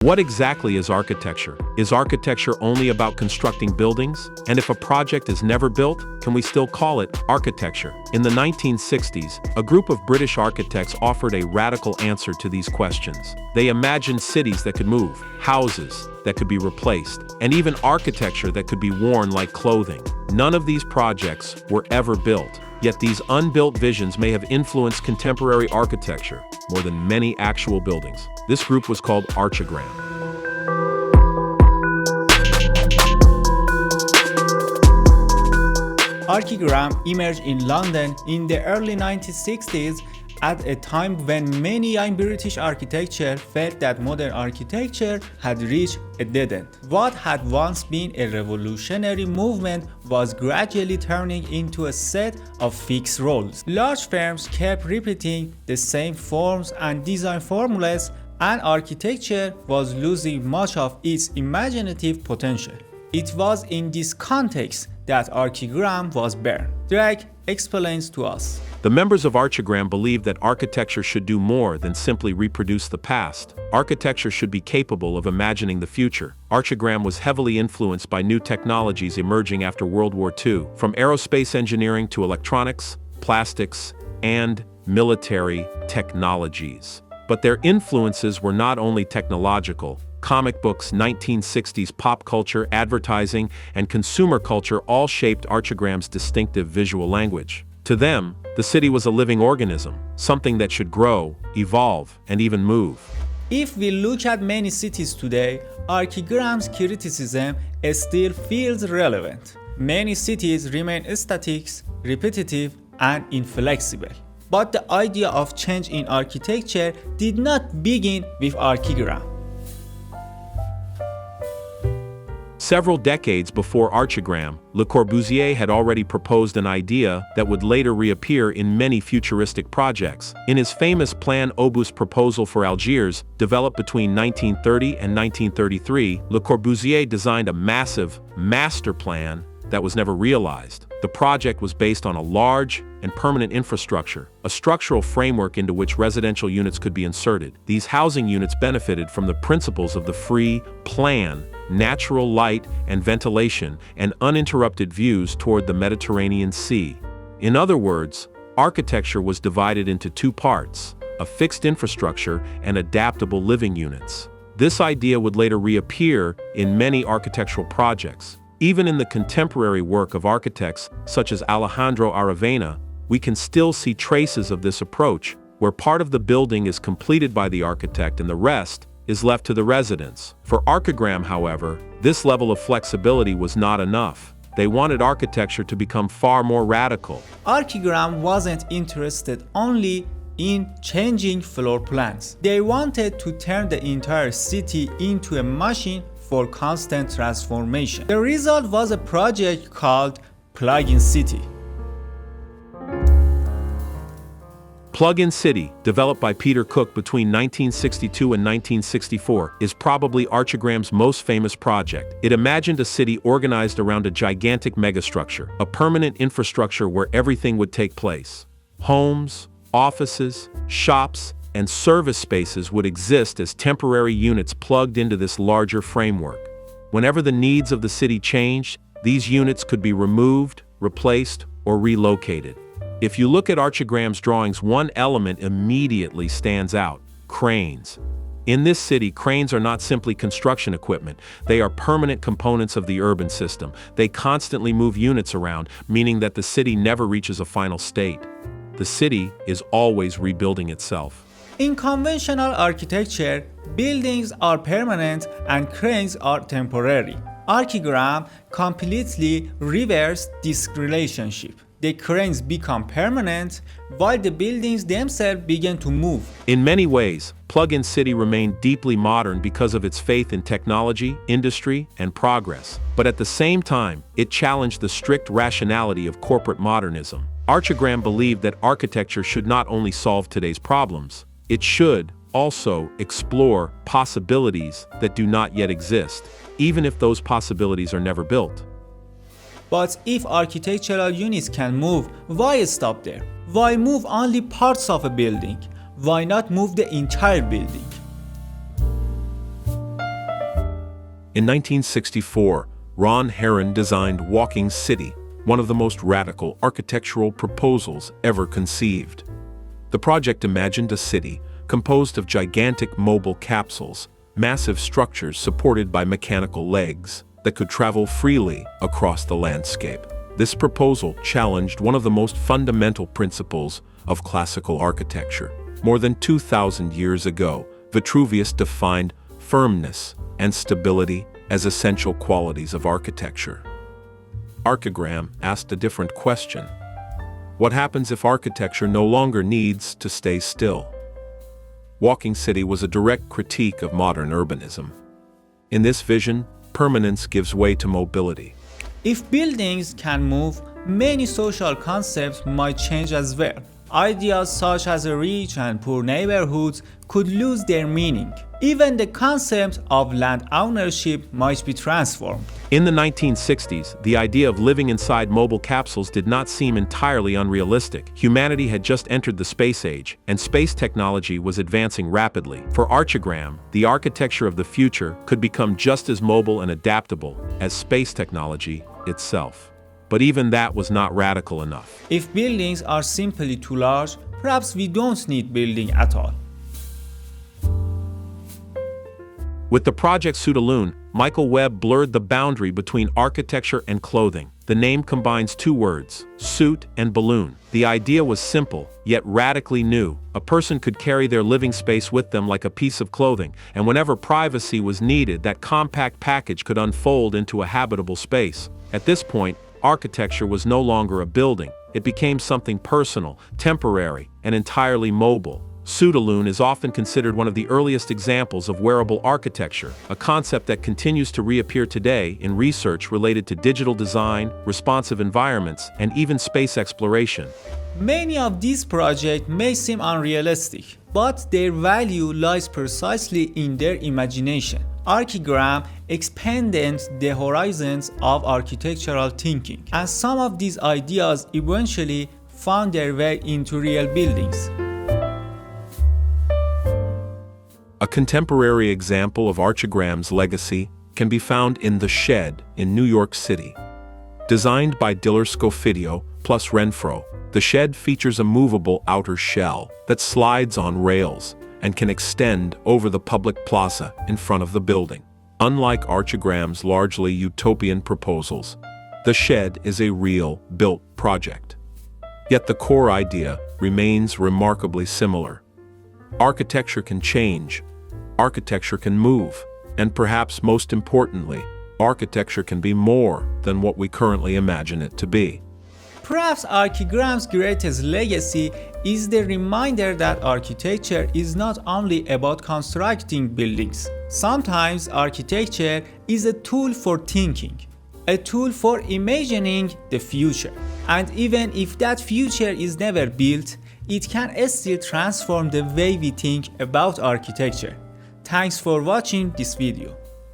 What exactly is architecture? Is architecture only about constructing buildings? And if a project is never built, can we still call it architecture? In the 1960s, a group of British architects offered a radical answer to these questions. They imagined cities that could move, houses that could be replaced, and even architecture that could be worn like clothing. None of these projects were ever built. Yet these unbuilt visions may have influenced contemporary architecture more than many actual buildings. This group was called Archigram. Archigram emerged in London in the early 1960s at a time when many young British architects felt that modern architecture had reached a dead end. What had once been a revolutionary movement was gradually turning into a set of fixed roles. Large firms kept repeating the same forms and design formulas, and architecture was losing much of its imaginative potential. It was in this context that Archigram was born. Drake explains to us. The members of Archigram believed that architecture should do more than simply reproduce the past. Architecture should be capable of imagining the future. Archigram was heavily influenced by new technologies emerging after World War II, from aerospace engineering to electronics, plastics, and military technologies. But their influences were not only technological. Comic books, 1960s pop culture, advertising, and consumer culture all shaped Archigram's distinctive visual language. To them, the city was a living organism, something that should grow, evolve, and even move. If we look at many cities today, Archigram's criticism still feels relevant. Many cities remain static, repetitive, and inflexible. But the idea of change in architecture did not begin with Archigram. Several decades before Archigram, Le Corbusier had already proposed an idea that would later reappear in many futuristic projects. In his famous plan Obus proposal for Algiers, developed between 1930 and 1933, Le Corbusier designed a massive master plan that was never realized. The project was based on a large and permanent infrastructure, a structural framework into which residential units could be inserted. These housing units benefited from the principles of the free plan, natural light and ventilation, and uninterrupted views toward the Mediterranean Sea. In other words, architecture was divided into two parts, a fixed infrastructure and adaptable living units. This idea would later reappear in many architectural projects. Even in the contemporary work of architects such as Alejandro Aravena, we can still see traces of this approach, where part of the building is completed by the architect and the rest is left to the residents. For Archigram, however, this level of flexibility was not enough. They wanted architecture to become far more radical. Archigram wasn't interested only in changing floor plans. They wanted to turn the entire city into a machine for constant transformation. The result was a project called Plug-in City. Plug-in City, developed by Peter Cook between 1962 and 1964, is probably Archigram's most famous project. It imagined a city organized around a gigantic megastructure, a permanent infrastructure where everything would take place. Homes, offices, shops, and service spaces would exist as temporary units plugged into this larger framework. Whenever the needs of the city changed, these units could be removed, replaced, or relocated. If you look at Archigram's drawings, one element immediately stands out: cranes. In this city, cranes are not simply construction equipment. They are permanent components of the urban system. They constantly move units around, meaning that the city never reaches a final state. The city is always rebuilding itself. In conventional architecture, buildings are permanent and cranes are temporary. Archigram completely reversed this relationship. The cranes become permanent, while the buildings themselves begin to move. In many ways, Plug-in City remained deeply modern because of its faith in technology, industry, and progress. But at the same time, it challenged the strict rationality of corporate modernism. Archigram believed that architecture should not only solve today's problems, it should also explore possibilities that do not yet exist, even if those possibilities are never built. But if architectural units can move, why stop there? Why move only parts of a building? Why not move the entire building? In 1964, Ron Herron designed Walking City, one of the most radical architectural proposals ever conceived. The project imagined a city composed of gigantic mobile capsules, massive structures supported by mechanical legs that could travel freely across the landscape. This proposal challenged one of the most fundamental principles of classical architecture. More than 2,000 years ago, Vitruvius defined firmness and stability as essential qualities of architecture. Archigram asked a different question. What happens if architecture no longer needs to stay still? Walking City was a direct critique of modern urbanism. In this vision, permanence gives way to mobility. If buildings can move, many social concepts might change as well. Ideas such as rich and poor neighborhoods could lose their meaning. Even the concept of land ownership might be transformed. In the 1960s, the idea of living inside mobile capsules did not seem entirely unrealistic. Humanity had just entered the space age, and space technology was advancing rapidly. For Archigram, the architecture of the future could become just as mobile and adaptable as space technology itself. But even that was not radical enough. If buildings are simply too large, perhaps we don't need building at all. With the project Suitaloon, Michael Webb blurred the boundary between architecture and clothing. The name combines two words, suit and balloon. The idea was simple, yet radically new. A person could carry their living space with them like a piece of clothing, and whenever privacy was needed, that compact package could unfold into a habitable space. At this point, architecture was no longer a building. It became something personal, temporary, and entirely mobile. Suitaloon is often considered one of the earliest examples of wearable architecture, a concept that continues to reappear today in research related to digital design, responsive environments, and even space exploration. Many of these projects may seem unrealistic, but their value lies precisely in their imagination. Archigram expanded the horizons of architectural thinking, and some of these ideas eventually found their way into real buildings. A contemporary example of Archigram's legacy can be found in The Shed in New York City. Designed by Diller Scofidio plus Renfro, The Shed features a movable outer shell that slides on rails and can extend over the public plaza in front of the building. Unlike Archigram's largely utopian proposals, The Shed is a real, built project. Yet the core idea remains remarkably similar. Architecture can change, architecture can move, and perhaps most importantly, architecture can be more than what we currently imagine it to be. Perhaps Archigram's greatest legacy is the reminder that architecture is not only about constructing buildings. Sometimes architecture is a tool for thinking, a tool for imagining the future. And even if that future is never built, it can still transform the way we think about architecture. Thanks for watching this video.